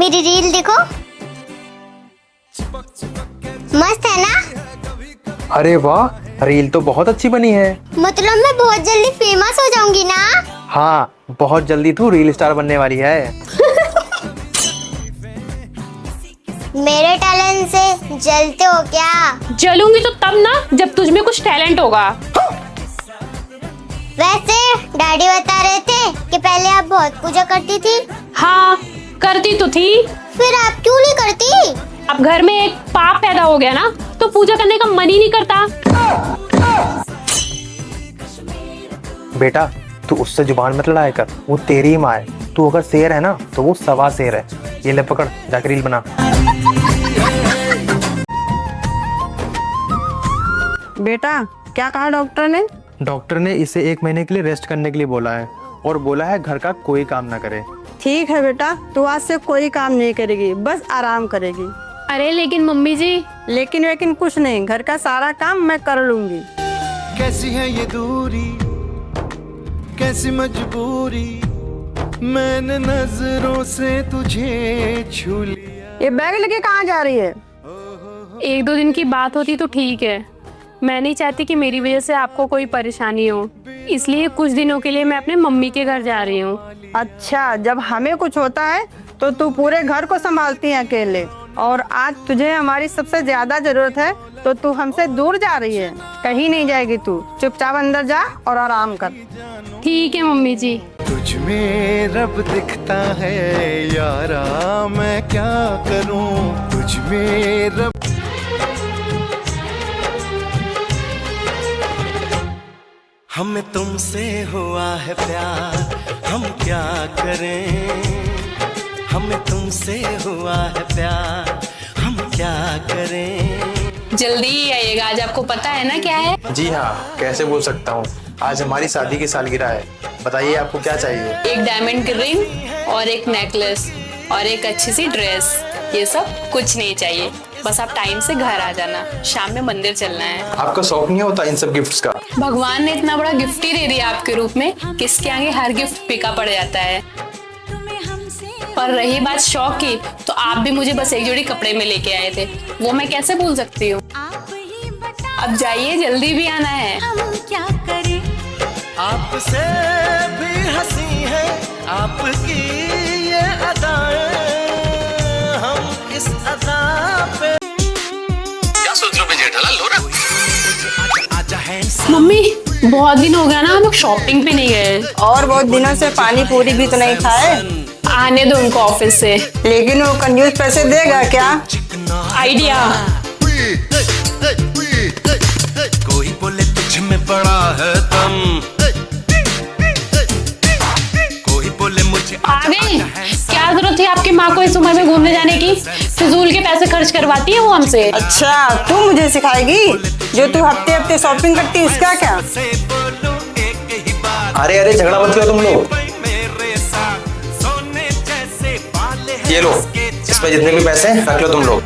मेरी रील देखो, मस्त है ना? अरे वाह, रील तो बहुत अच्छी बनी है। मतलब मैं बहुत जल्दी फेमस हो जाऊंगी ना? हाँ, बहुत जल्दी तू रील स्टार बनने वाली है। मेरे टैलेंट से जलते हो क्या? जलूंगी तो तब ना जब तुझ में कुछ टैलेंट होगा। वैसे डैडी बता रहे थे कि पहले आप बहुत पूजा करती थी। हाँ, करती तो थी। फिर आप क्यों नहीं करती? अब घर में एक पाप पैदा हो गया ना, तो पूजा करने का मन ही नहीं करता। बेटा, तू उससे जुबान मत लड़ाया कर, वो तेरी माँ है। तू अगर शेर है ना तो वो सवा शेर है। ये ले पकड़, जाकर रील बना। बेटा, क्या कहा डॉक्टर ने? डॉक्टर ने इसे 1 महीने के लिए रेस्ट करने के लिए बोला है और बोला है घर का कोई काम ना करे। ठीक है बेटा, तू आज से कोई काम नहीं करेगी, बस आराम करेगी। अरे लेकिन मम्मी जी। लेकिन कुछ नहीं, घर का सारा काम मैं कर लूंगी। कैसी है ये दूरी, कैसी मजबूरी, मैंने नजरों से तुझे छू लिया। ये बैग लेके कहाँ जा रही है? 1-2 दिन की बात होती तो ठीक है। मैं नहीं चाहती कि मेरी वजह से आपको कोई परेशानी हो, इसलिए कुछ दिनों के लिए मैं अपने मम्मी के घर जा रही हूँ। अच्छा, जब हमें कुछ होता है तो तू पूरे घर को संभालती है अकेले, और आज तुझे हमारी सबसे ज्यादा जरूरत है तो तू हमसे दूर जा रही है। कहीं नहीं जाएगी तू, चुपचाप अंदर जा और आराम कर। ठीक है मम्मी जी। तुझ में रब दिखता है यारा, मैं क्या करूं, तुझ में रब। हमें तुमसे हुआ है प्यार, हम क्या करें, हमें तुमसे हुआ है प्यार, हम क्या करें। जल्दी ही आइएगा, आज आपको पता है ना क्या है? जी हाँ, कैसे बोल सकता हूँ। आज हमारी शादी की सालगिरह है। बताइए आपको क्या चाहिए? एक डायमंड की रिंग और एक नेकलेस और एक अच्छी सी ड्रेस। ये सब कुछ नहीं चाहिए, बस आप टाइम से घर आ जाना, शाम में मंदिर चलना है। आपका शौक नहीं होता इन सब गिफ्ट्स का? भगवान ने इतना बड़ा गिफ्ट ही दे दिया आपके रूप में, किसके आगे हर गिफ्ट फीका पड़ जाता है। पर रही बात शौक की, तो आप भी मुझे बस एक जोड़ी कपड़े में लेके आए थे, वो मैं कैसे भूल सकती हूँ। अब जाइए, जल्दी भी आना है। हम क्या करें? आपसे भी हंसी है आपकी ये अदाएं, हम इस अदा पे क्या सोच रहे हो जेठालाल, लो ना। आजा है मम्मी, बहुत दिन हो गया ना हम लोग शॉपिंग पे नहीं गए। और बहुत दिनों से पानी पूरी भी तो नहीं खाए। आने दो उनको ऑफिस से। लेकिन वो कंजूस पैसे देगा क्या? आइडिया। कोई बोले तुझ में बड़ा है दम, कोई बोले मुझे आ गई? क्या जरूरत थी आपकी माँ को इस उम्र में घूमने जाने की? फिजूल के पैसे खर्च करवाती है वो हमसे। अच्छा, तू मुझे सिखाएगी? जो तू हफ्ते हफ्ते शॉपिंग करती है उसका क्या? अरे झगड़ा मत करो तुम लोग। ये लो, इसमें जितने भी पैसे हैं रख लो तुम लोग।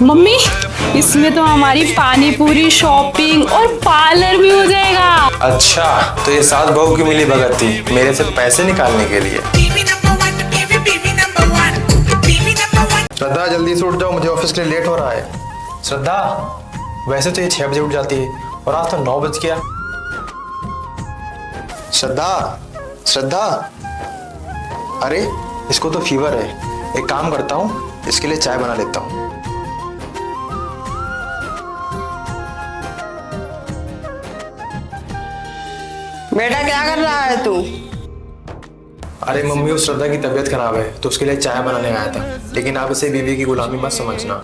मम्मी, इसमें तो हमारी पानी पूरी, शॉपिंग और पार्लर भी हो जाएगा। अच्छा, तो ये 7 बहू की मिली भगत थी मेरे से पैसे निकालने के लिए। श्रद्धा, जल्दी से उठ जाओ, मुझे ऑफिस के लिए लेट हो रहा है। श्रद्धा, वैसे तो ये 6 बजे उठ जाती है और आज तो 9 बज गया। श्रद्धा, श्रद्धा, अरे इसको तो फीवर है। एक काम करता हूँ, इसके लिए चाय बना लेता हूँ। बेटा, क्या कर रहा है तू? अरे मम्मी, उस श्रद्धा की तबीयत खराब है तो उसके लिए चाय बनाने आया था, लेकिन आप इसे बीवी की गुलामी मत समझना।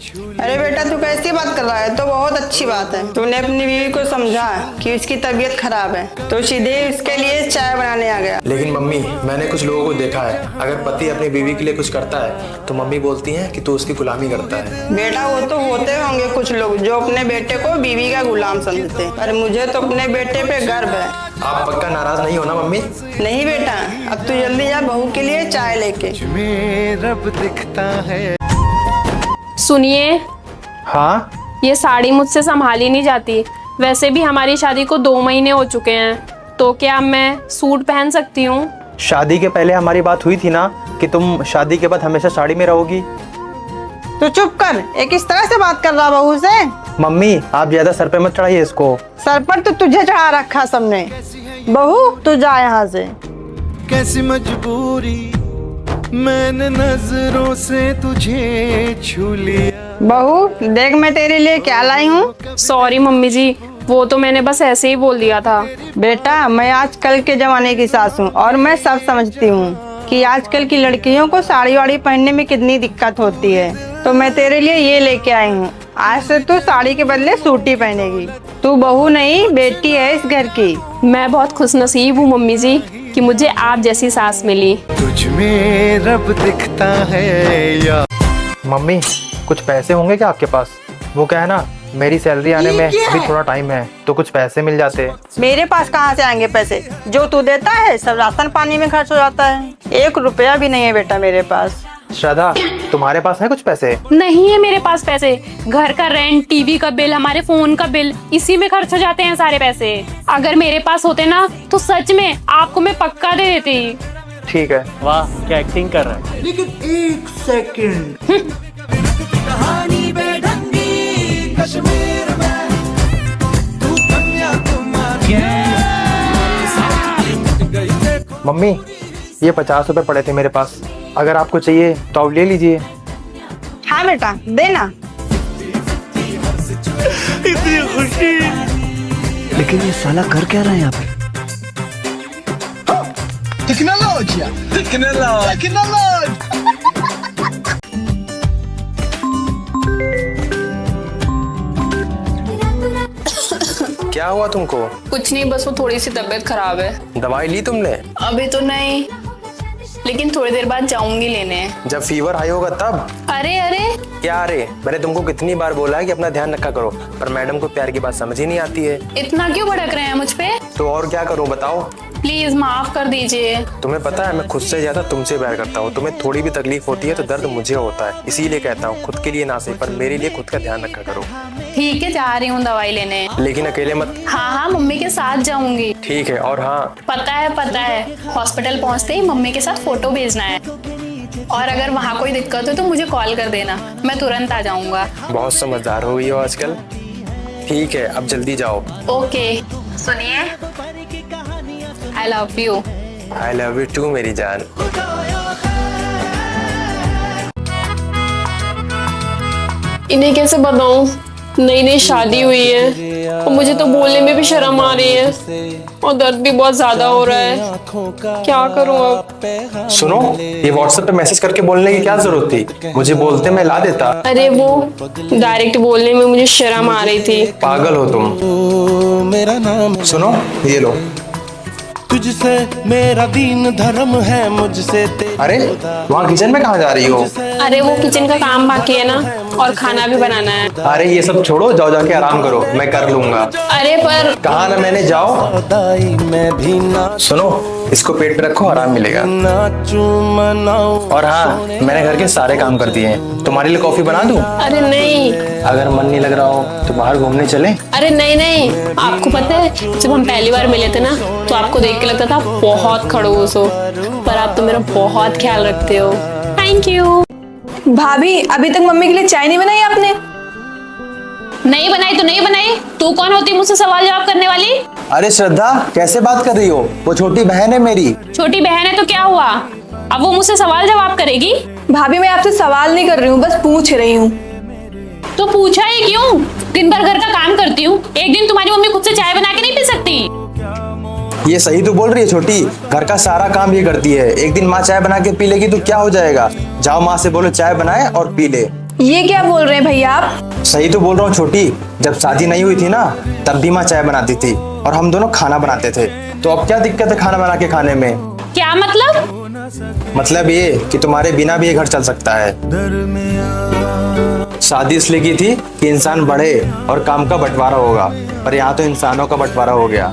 अरे बेटा, तू कैसी बात कर रहा है? तो बहुत अच्छी बात है, तूने अपनी बीवी को समझा कि उसकी तबीयत खराब है तो सीधे उसके लिए चाय बनाने आ गया। लेकिन मम्मी, मैंने कुछ लोगों को देखा है, अगर पति अपनी बीवी के लिए कुछ करता है तो मम्मी बोलती हैं कि तू उसकी गुलामी करता है। बेटा, वो तो होते होंगे कुछ लोग जो अपने बेटे को बीवी का गुलाम समझते हैं, पर मुझे तो अपने बेटे पे गर्व है। आप पक्का नाराज नहीं हो ना मम्मी? नहीं बेटा, अब तू जल्दी जा बहू के लिए चाय लेके। तुझ में रब दिखता है। सुनिए, हाँ? ये साड़ी मुझसे संभाली नहीं जाती। वैसे भी हमारी शादी को 2 महीने हो चुके हैं, तो क्या मैं सूट पहन सकती हूँ? शादी के पहले हमारी बात हुई थी ना कि तुम शादी के बाद हमेशा साड़ी में रहोगी? तू चुप कर, ये किस तरह से बात कर रहा बहू से? मम्मी आप ज्यादा सर पे मत चढ़ाइए इसको। सर पर तो तुझे चढ़ा रखा सबने। बहू तू जा यहाँ से। कैसी मजबूरी, मैंने नजरों से तुझे छू लिया। बहू देख मैं तेरे लिए क्या लाई हूँ। सॉरी मम्मी जी, वो तो मैंने बस ऐसे ही बोल दिया था। बेटा मैं आजकल के जमाने की सास हूँ और मैं सब समझती हूँ कि आजकल की लड़कियों को साड़ी वाड़ी पहनने में कितनी दिक्कत होती है, तो मैं तेरे लिए ये लेके आई हूँ। आज से तू साड़ी के बदले सूट ही पहनेगी। तू बहू नहीं बेटी है इस घर की। मैं बहुत खुशनसीब हूँ मम्मी जी कि मुझे आप जैसी सास मिली। तुझ में रब दिखता है या। मम्मी कुछ पैसे होंगे क्या आपके पास? वो क्या है ना, मेरी सैलरी आने में अभी थोड़ा टाइम है, तो कुछ पैसे मिल जाते। मेरे पास कहाँ से आएंगे पैसे? जो तू देता है सब राशन पानी में खर्च हो जाता है। 1 रुपया भी नहीं है बेटा मेरे पास। श्रद्धा तुम्हारे पास है कुछ पैसे? नहीं है मेरे पास पैसे। घर का रेंट, टीवी का बिल, हमारे फोन का बिल, इसी में खर्च हो जाते हैं सारे पैसे। अगर मेरे पास होते ना तो सच में आपको मैं पक्का दे देती। ठीक है। वाह क्या एक्टिंग कर रहा है। लेकिन 1 सेकंड। कहानी बेढंगी कश्मीर में तू कन्याकुमारी। मम्मी ये 50 रुपए पड़े थे मेरे पास, अगर आपको चाहिए तो आप ले लीजिए। हाँ बेटा देना। इतनी खुशी। लेकिन ये साला कर क्या रहा है यहाँ पे? टेक्नोलॉजी क्या हुआ तुमको? कुछ नहीं, बस वो थोड़ी सी तबीयत खराब है। दवाई ली तुमने? अभी तो नहीं, लेकिन थोड़ी देर बाद जाऊंगी लेने। जब फीवर हाई होगा तब? अरे अरे क्या अरे? मैंने तुमको कितनी बार बोला है कि अपना ध्यान रखा करो, पर मैडम को प्यार की बात समझ ही नहीं आती है। इतना क्यों भड़क रहे हैं मुझ पे? तो और क्या करूं बताओ? प्लीज माफ कर दीजिए। तुम्हें पता है मैं खुद से ज्यादा तुमसे प्यार करता हूँ। तुम्हें थोड़ी भी तकलीफ होती है तो दर्द मुझे होता है, इसीलिए कहता हूँ खुद के लिए ना सही पर मेरे लिए खुद का ध्यान रखा करो। ठीक है जा रही हूँ दवाई लेने। लेकिन अकेले मत। हाँ हाँ मम्मी के साथ जाऊंगी। ठीक है। और हाँ पता है, हॉस्पिटल पहुँचते ही मम्मी के साथ फोटो भेजना है, और अगर वहाँ कोई दिक्कत हो तो मुझे कॉल कर देना, मैं तुरंत आ जाऊंगा। बहुत समझदार हो गई हो आजकल। ठीक है अब जल्दी जाओ। ओके। सुनिए, I love you. I love you too मेरी जान। इन्हें कैसे बताऊं, नई नई शादी हुई है और मुझे तो बोलने में भी शर्म आ रही है और दर्द भी बहुत ज्यादा हो रहा है। क्या करूं अब? सुनो, ये व्हाट्सएप पे मैसेज करके बोलने की क्या जरूरत थी? मुझे बोलते मैं ला देता। अरे वो डायरेक्ट बोलने में मुझे शर्म आ रही थी। पागल हो तुम। मेरा नाम सुनो ये लो। तुझसे मेरा दीन धर्म है, मुझसे अरे वहाँ किचन में कहाँ जा रही हो? अरे वो किचन का काम बाकी है ना, और खाना भी बनाना है। अरे ये सब छोड़ो, जाओ जाके आराम करो, मैं कर लूंगा। अरे पर कहा ना मैंने, जाओ। दाई मैं भी ना सुनो इसको पेट पे रखो, आराम मिलेगा। नाचू मनाऊं। और हाँ मैंने घर के सारे काम कर दिए हैं। तुम्हारे लिए कॉफी बना दूं? अरे नहीं। अगर मन नहीं लग रहा हो तो बाहर घूमने चले? अरे नहीं नहीं, आपको पता है जब हम पहली बार मिले थे ना तो आपको देख के लगता था बहुत खड़ूस हो, पर आप तो मेरा बहुत ख्याल रखते हो। Thank you. भाभी अभी तक मम्मी के लिए चाय नहीं बनाई आपने? नहीं बनाई तो नहीं बनाई, तू कौन होती मुझसे सवाल जवाब करने वाली? अरे श्रद्धा कैसे बात कर रही हो? वो छोटी बहन है मेरी। छोटी बहन है तो क्या हुआ, अब वो मुझसे सवाल जवाब करेगी? भाभी मैं आपसे सवाल नहीं कर रही हूँ, बस पूछ रही हूँ। तो पूछा ही क्यों? दिन भर घर का काम करती हूँ, एक दिन तुम्हारी मम्मी खुद से चाय बना के नहीं पी सकती? ये सही तो बोल रही है छोटी, घर का सारा काम ये करती है। एक दिन माँ चाय बना के पी लेगी तो क्या हो जाएगा? जाओ माँ से बोलो चाय बनाए और पी ले। ये क्या बोल रहे हैं भैया आप? सही तो बोल रहा हूँ छोटी, जब शादी नहीं हुई थी ना तब भी माँ चाय बनाती थी और हम दोनों खाना बनाते थे, तो अब क्या दिक्कत है खाना बना के खाने में? क्या मतलब? मतलब ये कि तुम्हारे बिना भी ये घर चल सकता है। शादी इसलिए की थी कि इंसान बढ़े और काम का बंटवारा होगा, पर यहाँ तो इंसानों का बंटवारा हो गया।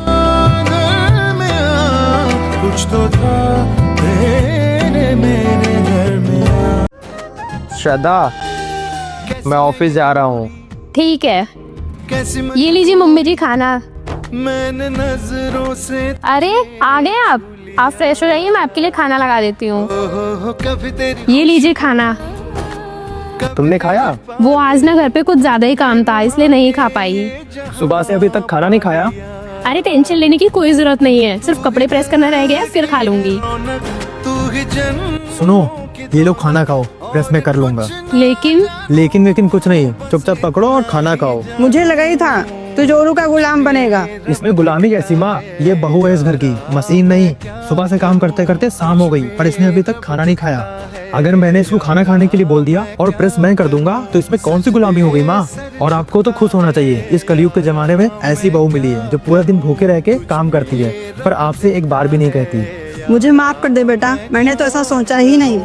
कुछ तो था मेरे घर में। श्रद्धा मैं ऑफिस जा रहा हूँ। ठीक है, कैसी ये लीजिए मम्मी जी खाना। मैंने नजरों से अरे आ गए आप? आप फ्रेश हो जाइए, मैं आपके लिए खाना लगा देती हूँ। कभी तेरी ये लीजिए खाना। तुमने खाया? वो आज ना घर पे कुछ ज्यादा ही काम था, इसलिए नहीं खा पाई। सुबह से अभी तक खाना नहीं खाया? अरे टेंशन लेने की कोई जरूरत नहीं है, सिर्फ कपड़े प्रेस करना रह गया, फिर खा लूंगी। तू ही जन सुनो, ये लो खाना खाओ, प्रेस मैं कर लूंगा। लेकिन कुछ नहीं, चुपचाप पकड़ो और खाना खाओ। मुझे लगा ही था तू जोरू का गुलाम बनेगा। इसमें गुलामी कैसी माँ, ये बहू है इस घर की, मशीन नहीं। सुबह से काम करते करते शाम हो गई पर इसने अभी तक खाना नहीं खाया। अगर मैंने इसको खाना खाने के लिए बोल दिया और प्रेस मैं कर दूंगा तो इसमें कौन सी गुलामी हो गई माँ। और आपको तो खुश होना चाहिए, इस कलयुग के जमाने में ऐसी बहू मिली है जो पूरा दिन भूखे रह के काम करती है पर आपसे एक बार भी नहीं कहती। मुझे माफ कर दे बेटा, मैंने तो ऐसा सोचा ही नहीं।